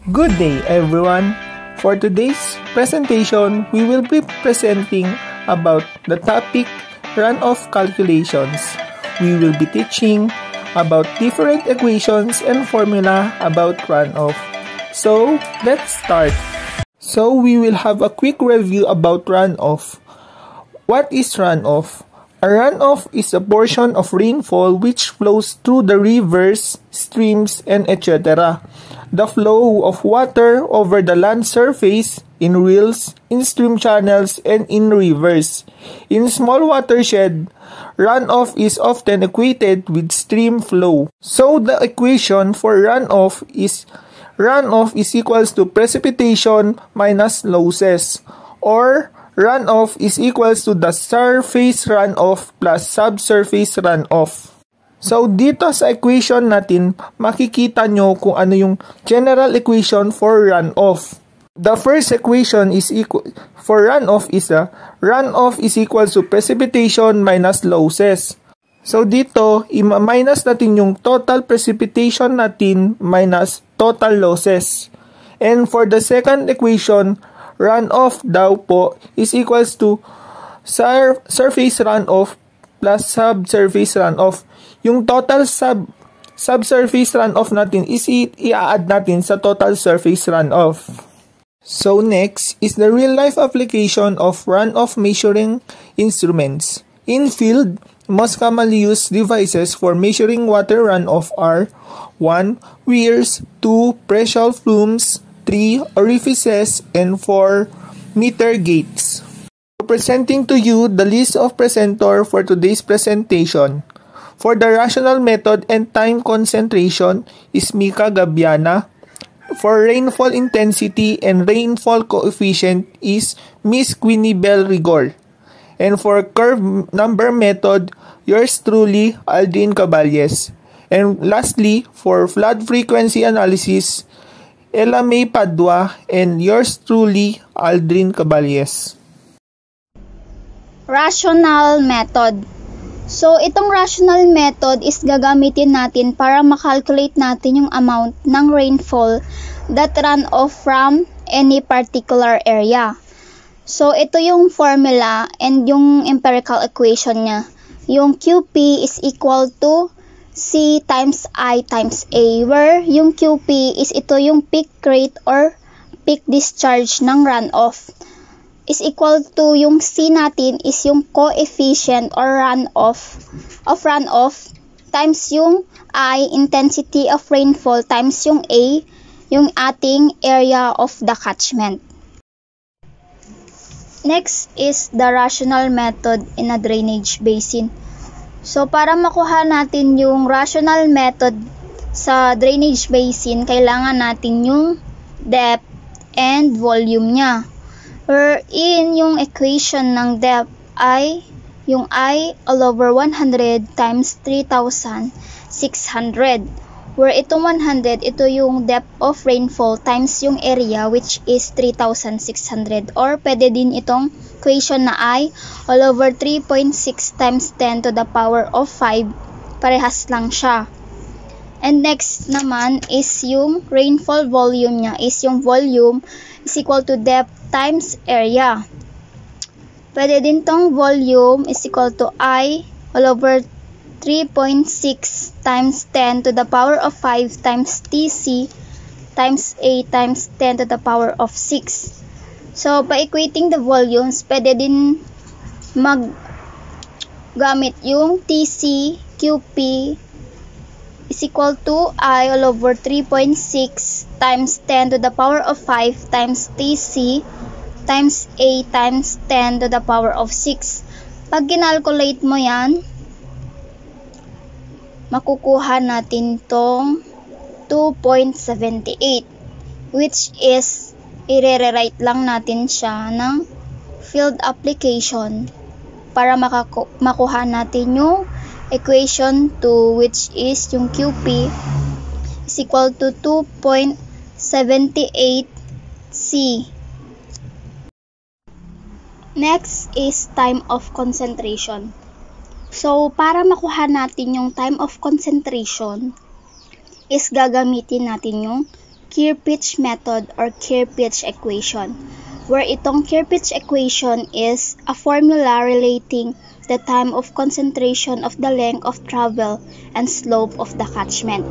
Good day everyone! For today's presentation, we will be presenting about the topic runoff calculations. We will be teaching about different equations and formula about runoff. So, let's start. So, we will have a quick review about runoff. What is runoff? A runoff is a portion of rainfall which flows through the rivers, streams, and etc. The flow of water over the land surface, in rills, in stream channels, and in rivers. In small watershed, runoff is often equated with stream flow. So the equation for runoff is equals to precipitation minus losses, or runoff is equals to the surface runoff plus subsurface runoff. So, dito sa equation natin, makikita nyo kung ano yung general equation for runoff. The first equation is for runoff is equals to precipitation minus losses. So, dito, minus natin yung total precipitation natin minus total losses. And for the second equation, runoff daw po is equals to surface runoff plus subsurface runoff. Yung total subsurface runoff natin is i-add natin sa total surface runoff. So next is the real-life application of runoff measuring instruments. In field, most commonly used devices for measuring water runoff are 1. Weirs, 2. Pressure flumes, 3. Orifices, and 4. Meter gates. Presenting to you the list of presenter for today's presentation. For the rational method and time concentration is Mika Gabiana. For rainfall intensity and rainfall coefficient is Miss Queenie Bell Rigor. And for curve number method, yours truly, Aldrin Caballes. And lastly, for flood frequency analysis, Ella May Padua and yours truly, Aldrin Caballes. Rational method. So, itong rational method is gagamitin natin para makalculate natin yung amount ng rainfall that run off from any particular area. So, ito yung formula and yung empirical equation niya. Yung QP is equal to C times I times A, where yung QP is ito yung peak rate or peak discharge ng runoff. Is equal to yung C natin is yung coefficient or runoff times yung I, intensity of rainfall, times yung A, yung ating area of the catchment. Next is the rational method in a drainage basin. So, para makuha natin yung rational method sa drainage basin, kailangan natin yung depth and volume niya. Wherein yung equation ng depth ay yung I all over 100 times 3,600. Where itong 100, ito yung depth of rainfall times yung area which is 3,600. Or pwede din itong equation na I all over 3.6 times 10 to the power of 5. Parehas lang siya. And next naman is yung rainfall volume niya is yung volume is equal to depth times area. Pwede din tong volume is equal to I all over 3.6 times 10 to the power of 5 times TC times A times 10 to the power of 6. So, by-equating the volumes, pwede din gamit yung TC, QP is equal to I all over 3.6 times 10 to the power of 5 times TC times A times 10 to the power of 6. Pag kinalculate mo yan, makukuha natin tong 2.78, which is i-rewrite lang natin siya ng field application para makuha natin yung equation 2, which is yung QP is equal to 2.78C. Next is time of concentration. So, para makuha natin yung time of concentration, is gagamitin natin yung Kirpich method or Kirpich equation, where itong Kirpich equation is a formula relating the time of concentration of the length of travel and slope of the catchment,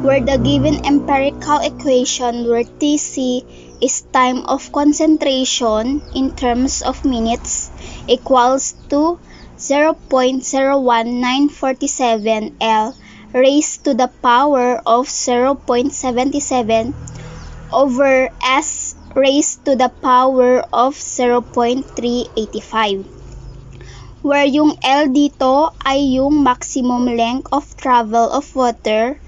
where the given empirical equation where Tc is time of concentration in terms of minutes equals to 0.01947 L raised to the power of 0.77 over S raised to the power of 0.385, where yung L dito ay yung maximum length of travel of water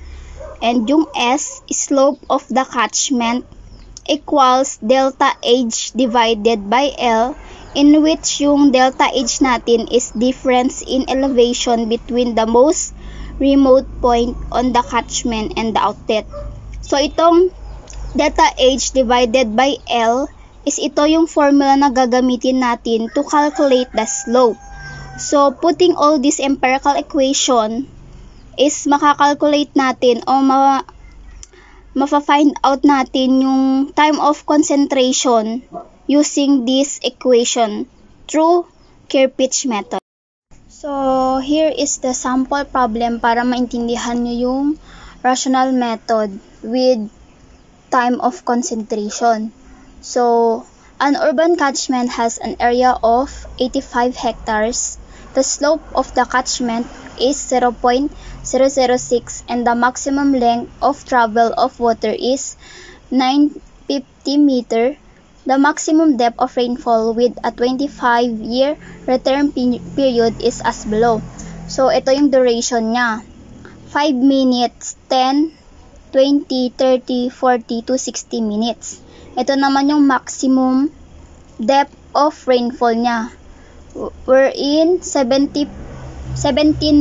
and yung S, slope of the catchment, equals delta H divided by L, in which yung delta H natin is difference in elevation between the most remote point on the catchment and the outlet. So itong delta H divided by L is ito yung formula na gagamitin natin to calculate the slope. So putting all this empirical equation is makakalculate natin o mafa-find out natin yung time of concentration using this equation through Kirpich method. So, here is the sample problem para maintindihan nyo yung rational method with time of concentration. So, an urban catchment has an area of 85 hectares. The slope of the catchment is 0.006 and the maximum length of travel of water is 950 meter. The maximum depth of rainfall with a 25-year return period is as below. So, ito yung duration niya. 5 minutes, 10, 20, 30, 40 to 60 minutes. Ito naman yung maximum depth of rainfall niya. Wherein 17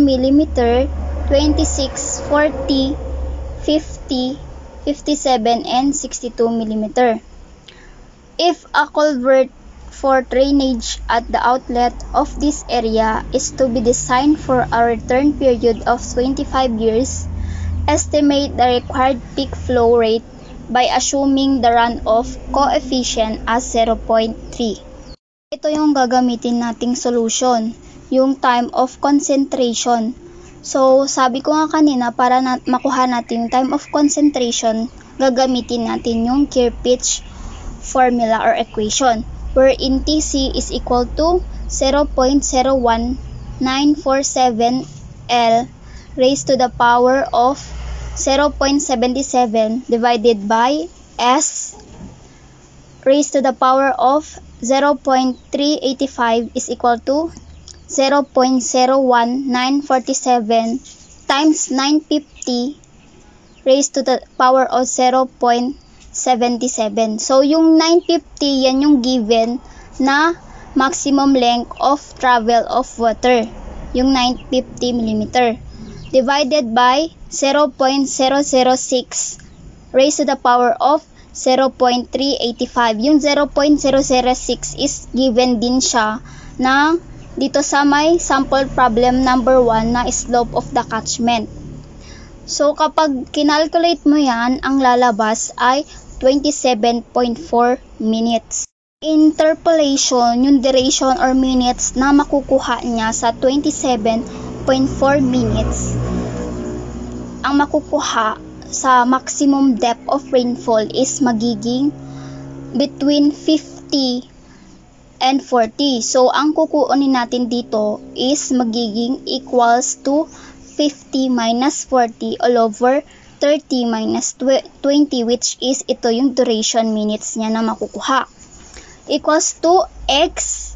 millimeter, 26, 40, 50, 57, and 62 millimeter. If a culvert for drainage at the outlet of this area is to be designed for a return period of 25 years, estimate the required peak flow rate by assuming the runoff coefficient as 0.3. Ito yung gagamitin nating solution, yung time of concentration. So, sabi ko nga kanina, para makuha natin yung time of concentration, gagamitin natin yung Kirpich formula or equation, wherein Tc is equal to 0.01947 L raised to the power of 0.77 divided by S raised to the power of 0.385 is equal to 0.01947 times 950 raised to the power of 0.77. So, yung 950, yan yung given na maximum length of travel of water, yung 950 mm, divided by 0.006 raised to the power of 0.385. Yung 0.006 is given din siya na dito sa may sample problem number 1 na slope of the catchment. So, kapag kinalculate mo yan, ang lalabas ay 27.4 minutes. Interpolation, yung duration or minutes na makukuha niya sa 27.4 minutes, ang makukuha sa maximum depth of rainfall is magiging between 50 and 40. So, ang kukuunin natin dito is magiging equals to 50 minus 40 all over 30 minus 20, which is ito yung duration minutes niya na makukuha. Equals to x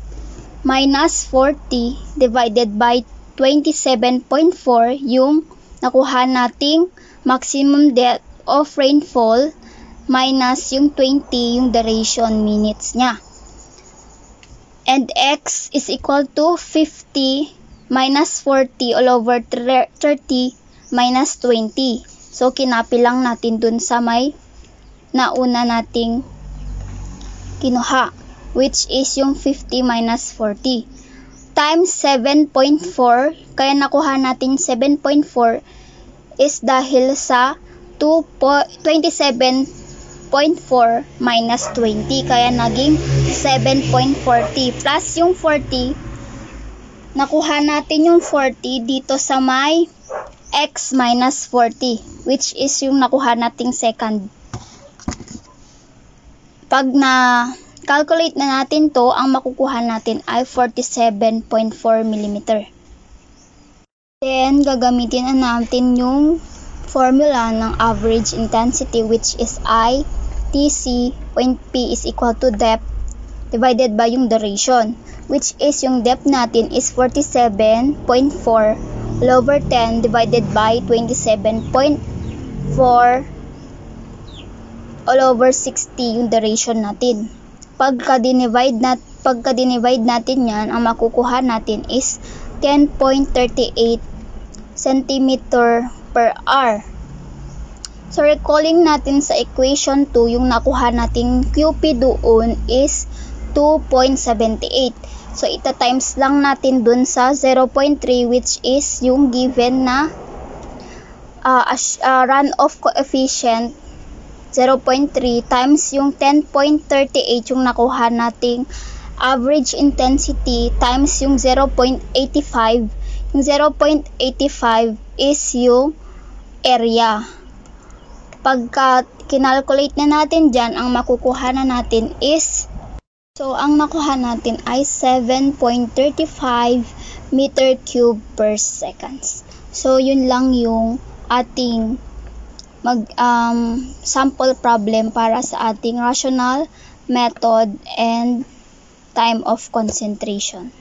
minus 40 divided by 27.4 yung nakuha nating maximum depth of rainfall minus yung 20 yung duration minutes niya. And x is equal to 50 minus 40 all over 30 minus 20. So, kinapi lang natin dun sa may nauna nating kinuha, which is yung 50 minus 40. Times 7.4, kaya nakuha natin 7.4 is dahil sa 27.4 minus 20. Kaya naging 7.40. Plus yung 40, nakuha natin yung 40 dito sa may x minus 40, which is yung nakuha nating second. Pag na-calculate na natin to, ang makukuha natin ay 47.4 mm. Then, gagamitin na natin yung formula ng average intensity, which is I TC when P is equal to depth divided by yung duration, which is yung depth natin is 47.4 all over 10 divided by 27.4 all over 60 yung duration natin. Pagka-divide natin yan, ang makukuha natin is 10.38 cm per hour. So, recalling natin sa equation 2, yung nakuha nating QP doon is 2.78. So, ita-times lang natin dun sa 0.3, which is yung given na runoff coefficient 0.3 times yung 10.38 yung nakuha nating average intensity times yung 0.85. Yung 0.85 is yung area. Pagka kinalculate na natin dyan, ang makukuha na natin is, so ang nakuha natin ay 7.35 meter cube per seconds. So yun lang yung ating sample problem para sa ating rational method and time of concentration.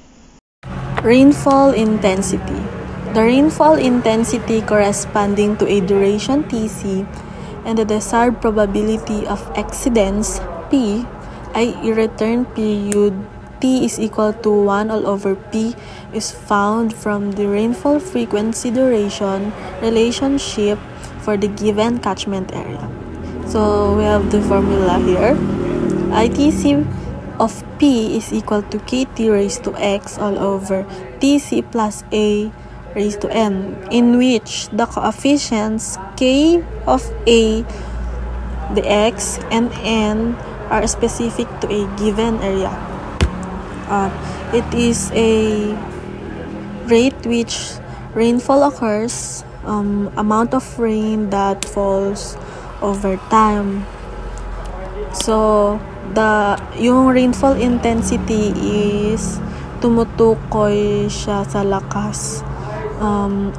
Rainfall intensity. The rainfall intensity corresponding to a duration Tc and the desired probability of exceedance P ay a return period T is equal to 1 all over P is found from the rainfall frequency duration relationship for the given catchment area. So we have the formula here. ITC of P is equal to KT raised to X all over TC plus A raised to N, in which the coefficients K of A, the X, and N are specific to a given area. It is a rate which rainfall occurs, amount of rain that falls over time. So, yung rainfall intensity is tumutukoy siya sa lakas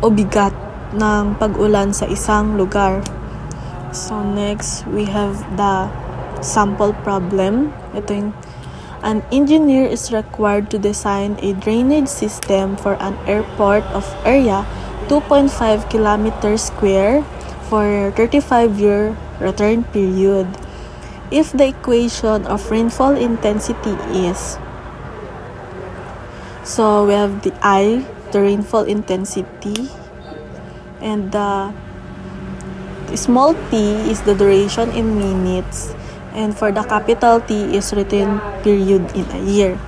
o bigat ng pag-ulan sa isang lugar. So, next, we have the sample problem. Ito yung, an engineer is required to design a drainage system for an airport of area 2.5 kilometers square for 35-year return period. If the equation of rainfall intensity is, so we have the I, the rainfall intensity, and the small t is the duration in minutes, and for the capital T is return period in a year.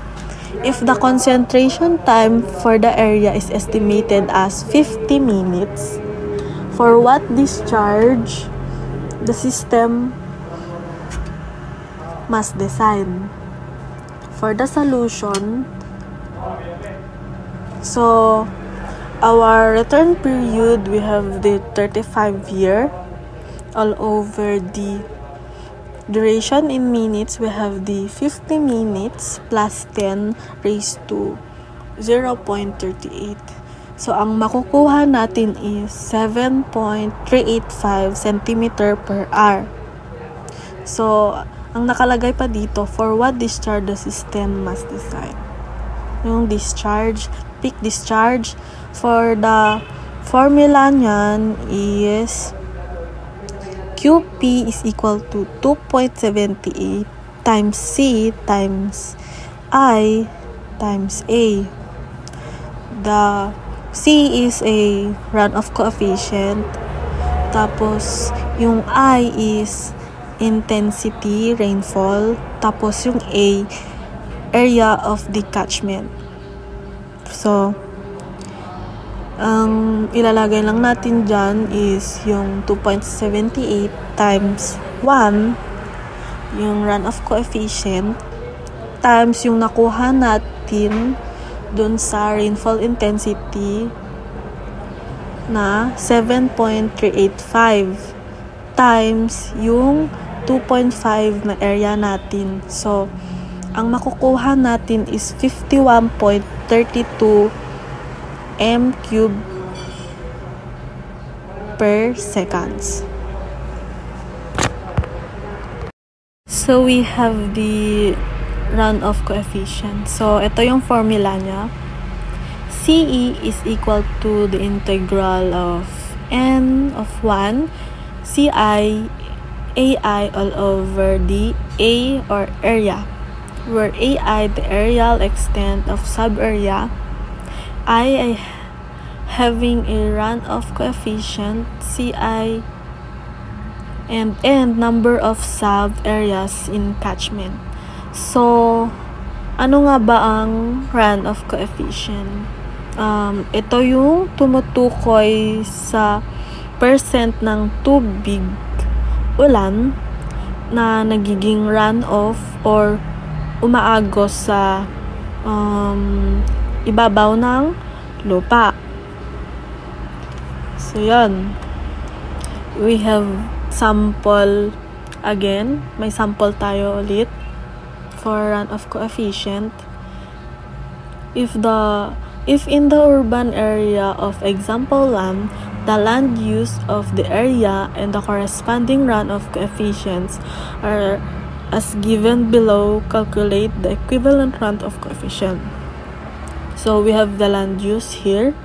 If the concentration time for the area is estimated as 50 minutes, for what discharge the system must design. For the solution, so our return period, we have the 35-year all over the duration in minutes, we have the 50 minutes plus 10 raised to 0.38. So, ang makukuha natin is 7.385 cm per hour. So, ang nakalagay pa dito, for what discharge the system must decide. Yung discharge, peak discharge, for the formula nyan is QP is equal to 2.78 times C times I times A. The C is a runoff coefficient. Tapos, yung I is intensity, rainfall. Tapos, yung A, area of the catchment. So, Ang ilalagay lang natin dyan is yung 2.78 times 1, yung runoff coefficient, times yung nakuha natin dun sa rainfall intensity na 7.385 times yung 2.5 na area natin. So, ang makukuha natin is 51.32 m³ per seconds. So, we have the runoff coefficient. So, ito yung formula niya. CE is equal to the integral of n of 1 CI AI all over the A or area, where AI the areal extent of sub-area, I having a runoff coefficient, CI, and N number of sub-areas in catchment. So, ano nga ba ang runoff coefficient? Ito yung tumutukoy sa percent ng tubig ulan na nagiging runoff or umaagos sa ibabaw ng lupa. So, yun. We have sample again. May sample tayo ulit for runoff coefficient. If in the urban area of example land, the land use of the area and the corresponding runoff coefficients are as given below, calculate the equivalent runoff coefficient. So, we have the land use here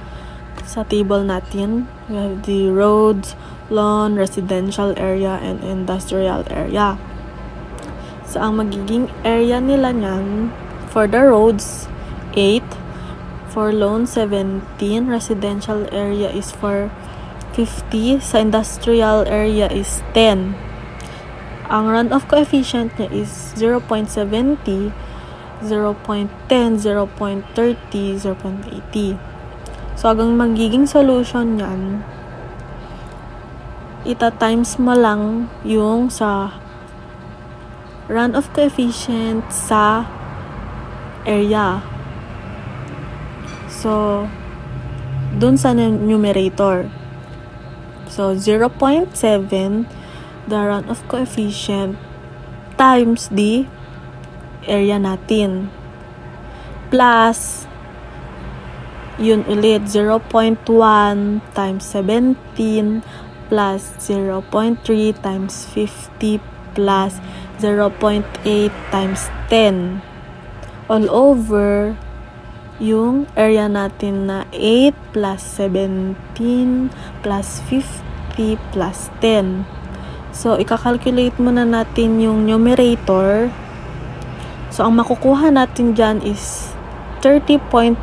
sa table natin. We have the roads, lawn, residential area, and industrial area. So, ang magiging area nila niyan, for the roads, 8, for lawn, 17, residential area is for 50, sa industrial area is 10. Ang runoff coefficient niya is 0.70, 0.10, 0.30, 0.80. So, ang magiging solution niyan, ita-times mo lang yung sa runoff coefficient sa area. So, dun sa numerator. So, 0.7, the runoff coefficient, times the area natin. Plus, yun ulit, 0.1 times 17, plus 0.3 times 50, plus 0.8 times 10. All over yung area natin na 8 plus 17 plus 50 plus 10. So, ikakalculate muna natin yung numerator. So, ang makukuha natin dyan is 30.3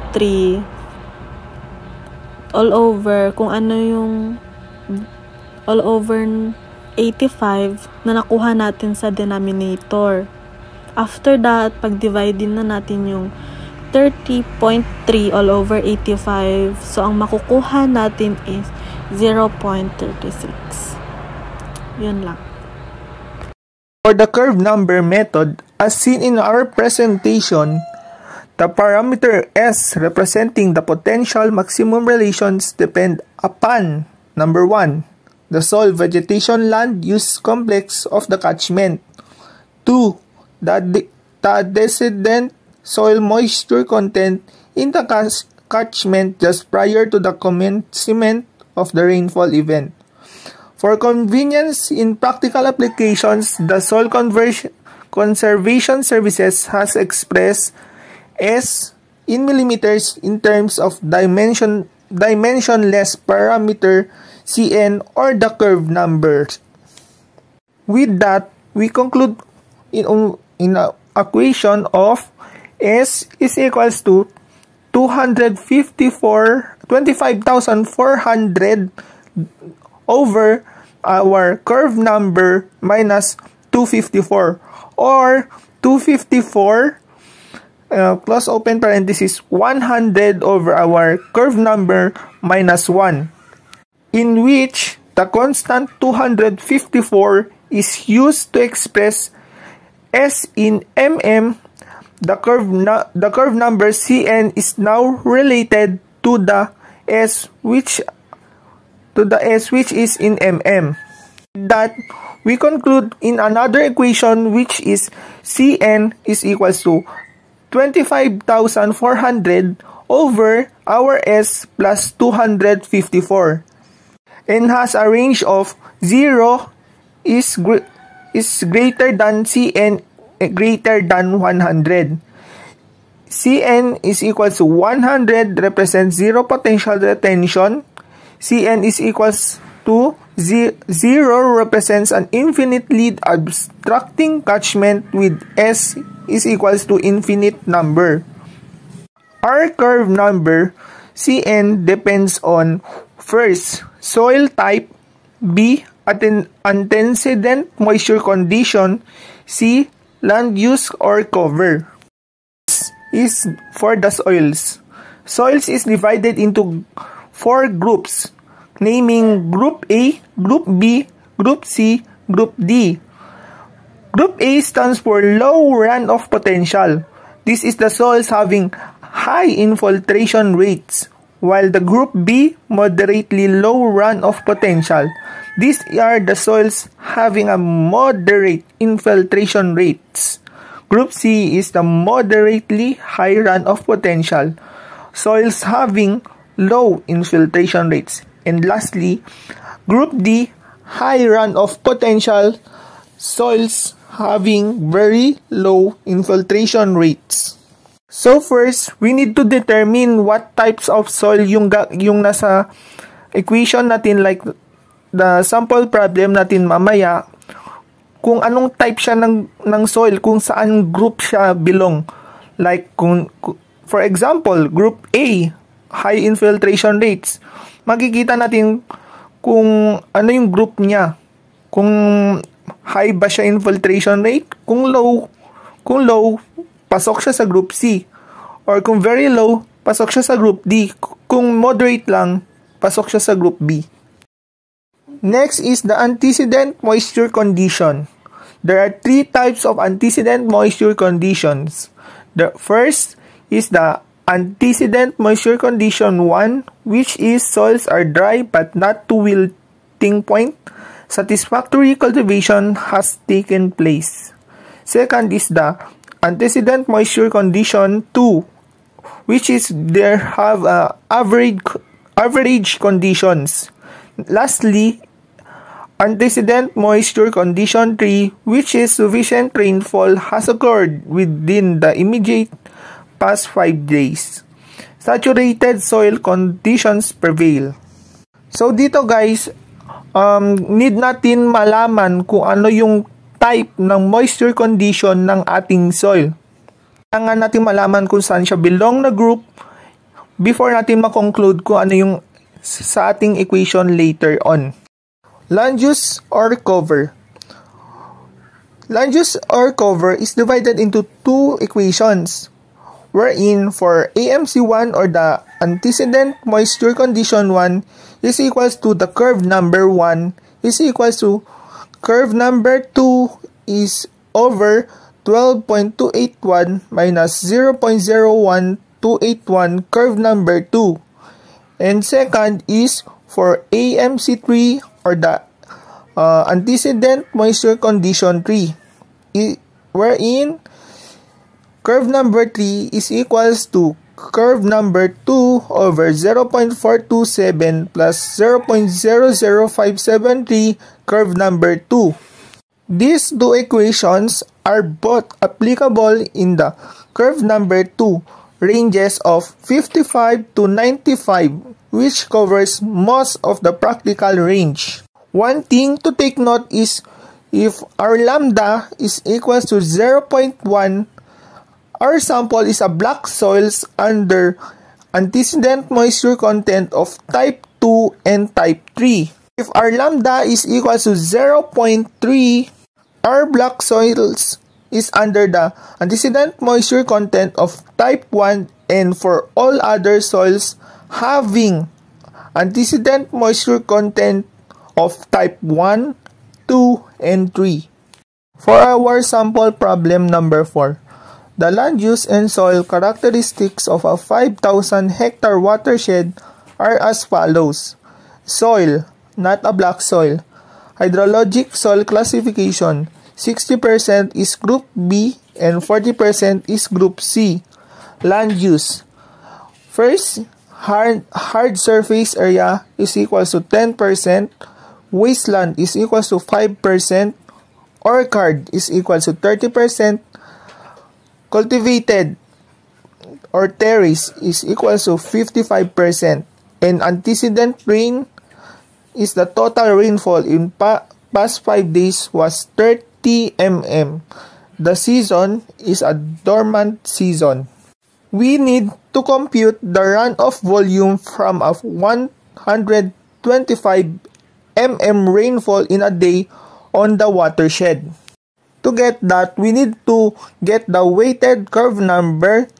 all over, kung ano yung all over 85 na nakuha natin sa denominator. After that, pag-divide din na natin yung 30.3 all over 85. So, ang makukuha natin is 0.36. Yun lang. For the curve number method, as seen in our presentation, the parameter S representing the potential maximum relations depend upon, number 1, the soil vegetation land use complex of the catchment. 2, the antecedent soil moisture content in the catchment just prior to the commencement of the rainfall event. For convenience in practical applications, the Soil Conservation Services has expressed S in millimeters in terms of dimensionless parameter Cn or the curve numbers. With that, we conclude in an equation of S is equals to 25,400 over our curve number minus 254, or 254 close open parenthesis, 100 over our curve number minus 1, in which the constant 254 is used to express S in mm. The curve number Cn is now related to the S which is in mm. That we conclude in another equation, which is Cn is equals to 25,400 over our S plus 254, and has a range of 0 is greater than Cn greater than 100. Cn is equals to 100 represents 0 potential retention. Cn is equals to 0 represents an infinitely obstructing catchment with S is equals to infinite number. Our curve number Cn depends on first, soil type, B, antecedent moisture condition, C, land use or cover. This is for the soils. Soils is divided into 4 groups, naming Group A, Group B, Group C, Group D. Group A stands for low runoff potential. This is the soils having high infiltration rates, while the Group B, moderately low runoff potential. These are the soils having a moderate infiltration rates. Group C is the moderately high runoff potential, soils having low infiltration rates. And lastly, Group D, high runoff potential, soils having very low infiltration rates. So first, we need to determine what types of soil yung nasa equation natin, like the sample problem natin mamaya, kung anong type siya ng soil, kung saan group siya belong. Like, for example, Group A, high infiltration rates, makikita natin kung ano yung group niya. Kung high ba siya infiltration rate, kung low, pasok siya sa Group C. Or kung very low, pasok siya sa Group D. Kung moderate lang, pasok siya sa Group B. Next is the antecedent moisture condition. There are 3 types of antecedent moisture conditions. The first is the antecedent moisture condition 1, which is soils are dry but not to wilting point. Satisfactory cultivation has taken place. Second is the antecedent moisture condition 2, which is there have average conditions. Lastly, antecedent moisture condition 3, which is sufficient rainfall has occurred within the immediate past 5 days. Saturated soil conditions prevail. So dito guys, need natin malaman kung ano yung type ng moisture condition ng ating soil. Kailangan natin malaman kung saan siya belong na group before natin makonclude kung ano yung sa ating equation later on. Land use or cover. Land use or cover is divided into 2 equations, wherein for AMC1 or the antecedent moisture condition 1 is equals to the curve number 1 is equals to curve number 2 is over 12.281 minus 0.01281 curve number 2. And second is for AMC3 or the antecedent moisture condition 3, wherein curve number 3 is equals to curve number 2 over 0.427 plus 0.00573 curve number 2. These 2 equations are both applicable in the curve number 2 ranges of 55 to 95, which covers most of the practical range. One thing to take note is if our lambda is equals to 0.1, our sample is a black soils under antecedent moisture content of type 2 and type 3. If our lambda is equal to 0.3, our black soils is under the antecedent moisture content of type 1 and for all other soils having antecedent moisture content of type 1, 2, and 3. For our sample problem number 4, the land use and soil characteristics of a 5,000 hectare watershed are as follows. Soil, not a black soil. Hydrologic soil classification, 60% is Group B and 40% is Group C. Land use. First, hard surface area is equal to 10%, wasteland is equal to 5%, orchard is equal to 30%, cultivated or terrace is equal to 55%, and antecedent rain is the total rainfall in past 5 days was 30 mm. The season is a dormant season. We need to compute the runoff volume from a 125 mm rainfall in a day on the watershed. To get that, we need to get the weighted curve number.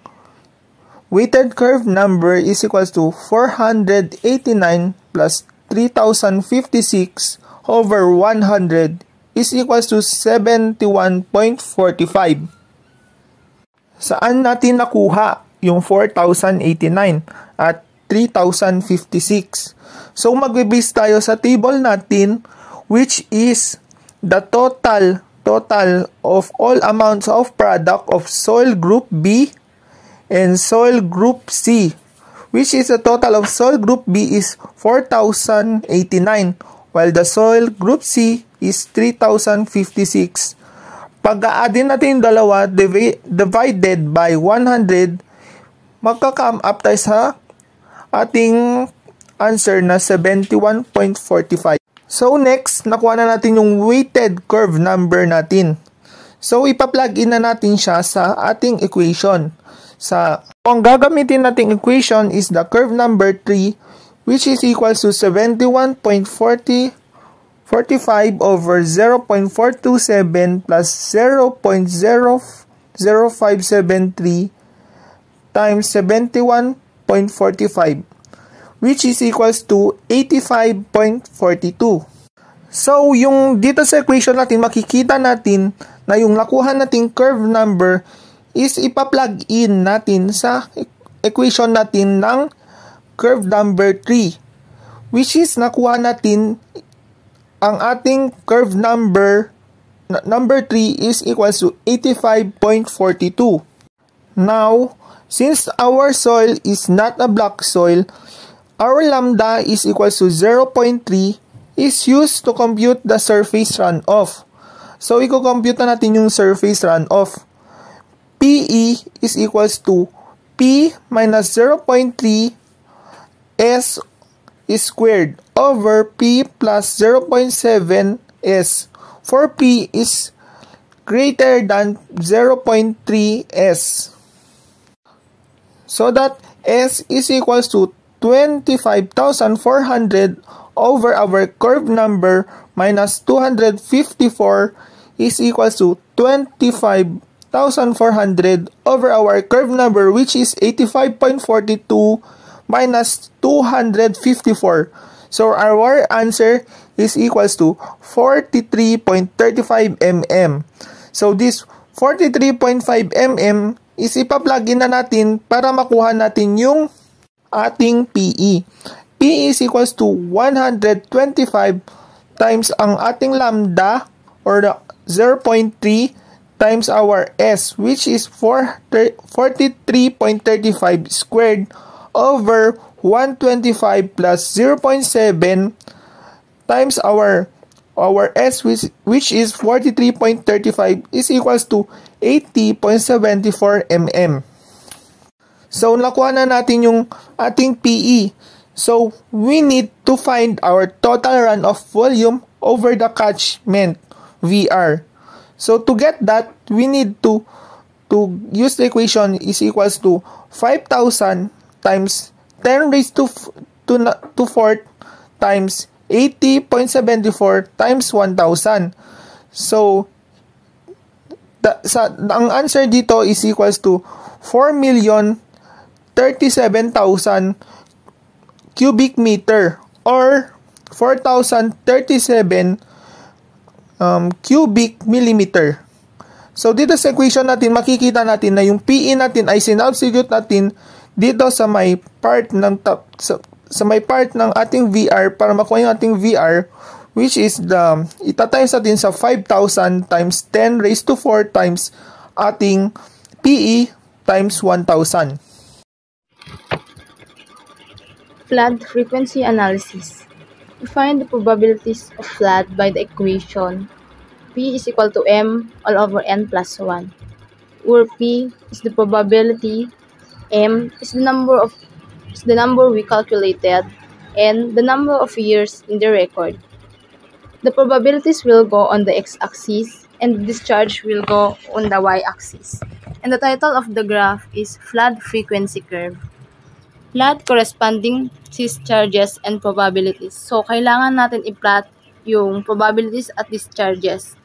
Weighted curve number is equal to 489 plus 3056 over 100 is equal to 71.45. Saan natin nakuha yung 4,089 at 3,056? So, magbe-base tayo sa table natin, which is the total of all amounts of product of soil group B and soil group C, which is the total of soil group B is 4,089, while the soil group C is 3,056. Pag-aadin natin yung dalawa divided by 100, magka-come up tayo sa ating answer na 71.45. So next, nakuha na natin yung weighted curve number natin. So ipa-plug in na natin siya sa ating equation. Ang gagamitin nating equation is the curve number 3, which is equal to 71.45 over 0.427 plus 0.00573 times 71.45, which is equals to 85.42. So, yung dito sa equation natin, makikita natin na yung nakuha nating curve number is ipa-plug in natin sa equation natin ng curve number 3, which is nakuha natin ang ating curve number 3 is equals to 85.42. Now, since our soil is not a black soil, our lambda is equals to 0.3 is used to compute the surface runoff. So, i-compute na natin yung surface runoff. PE is equals to P minus 0.3 S squared over P plus 0.7 S, for P is greater than 0.3 S. So that S is equals to 25,400 over our curve number minus 254 is equals to 25,400 over our curve number, which is 85.42 minus 254. So our answer is equals to 43.35 mm. So this 43.5 mm is ipa-plug in na natin para makuha natin yung ating PE. PE is equals to 125 times ang ating lambda or 0.3 times our S, which is 43.35 squared over 125 plus 0.7 times our S, which is 43.35 is equals to 80.74 mm. So, nakuha na natin yung ating PE. So, we need to find our total runoff volume over the catchment, VR. So, to get that, we need to use the equation is equals to 5,000 times 10 raised to 4th times 80.74 times 1,000. So, ang answer dito is equals to 4,037,000 cubic meter or 4,037 cubic millimeter. So dito sa equation natin, makikita natin na yung PE natin ay sinubstitute natin dito sa may part ng ating VR para makuha yung ating VR, which is itatimes natin sa 5,000 times 10 raised to 4 times ating PE times 1,000. Flood frequency analysis. We find the probabilities of flood by the equation P is equal to M all over N plus 1, where P is the probability, M is the number we calculated, and the number of years in the record. The probabilities will go on the x-axis and the discharge will go on the y-axis. And the title of the graph is Flood Frequency Curve. Flood corresponding discharges and probabilities. So, kailangan natin i-plot yung probabilities at discharges.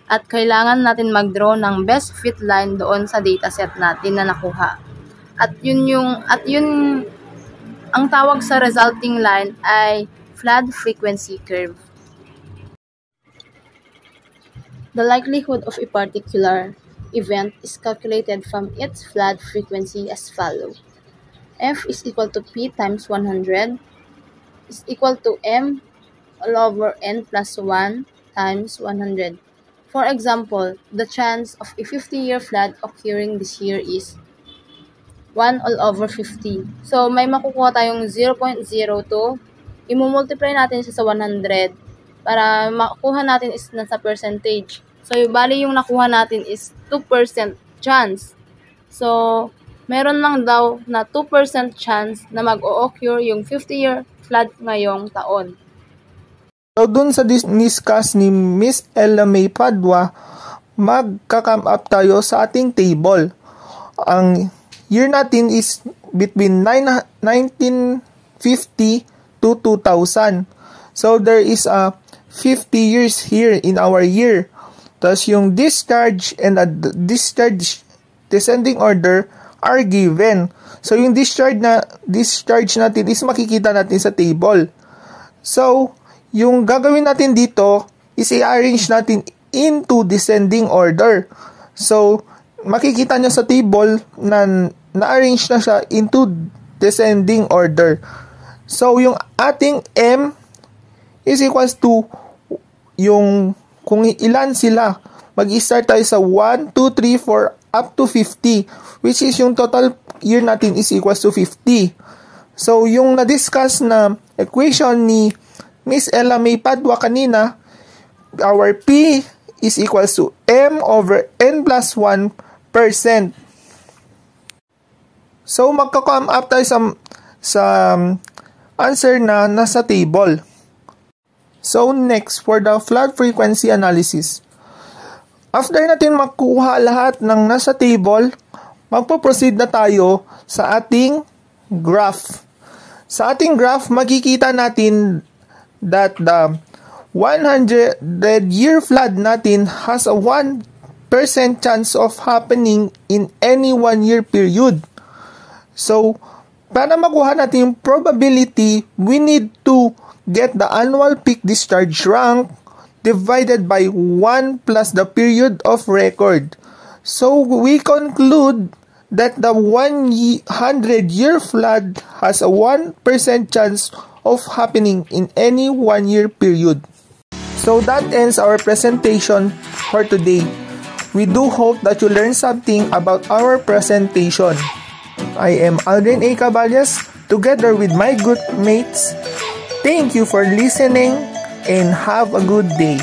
At kailangan natin mag-draw ng best fit line doon sa dataset natin na nakuha. At yun ang tawag sa resulting line ay flood frequency curve. The likelihood of a particular event is calculated from its flood frequency as follows. F is equal to P times 100 is equal to M all over N plus 1 times 100. For example, the chance of a 50-year flood occurring this year is 1 all over 50. So, may makukuha tayong 0.02. Imumultiply natin siya sa 100 para makuha natin is nasa percentage. So, bali yung nakuha natin is 2% chance. So, meron lang daw na 2% chance na mag-o-occur yung 50-year flood ngayong taon. So, dun sa discuss ni Miss Ella May Padua, magka-come up tayo sa ating table. Ang year natin is between 1950 to 2000. So, there is a 50 years here in our year. Tapos, yung discharge and discharge descending order are given. So, yung discharge natin is makikita natin sa table. So, yung gagawin natin dito is i-arrange natin into descending order. So, makikita nyo sa table na na-arrange na siya into descending order. So, yung ating M is equals to yung kung ilan sila. Mag-start tayo sa 1, 2, 3, 4 up to 50, which is yung total year natin is equals to 50. So, yung na-discuss na equation ni Miss Ella May Padua kanina, our P is equals to M over N plus 1%. So, magka-come up tayo sa answer na nasa table. So, next, for the flood frequency analysis. After natin makuha lahat ng nasa table, magpo-proceed na tayo sa ating graph. Sa ating graph, makikita natin that the 100-year flood natin has a 1% chance of happening in any 1-year period. So, para makuha natin yung probability, we need to get the annual peak discharge rank divided by 1 plus the period of record. So, we conclude that the 100-year flood has a 1% chance of happening in any 1-year period. So that ends our presentation for today. We do hope that you learned something about our presentation. I am Aldrin A. Caballas, together with my good mates. Thank you for listening and have a good day.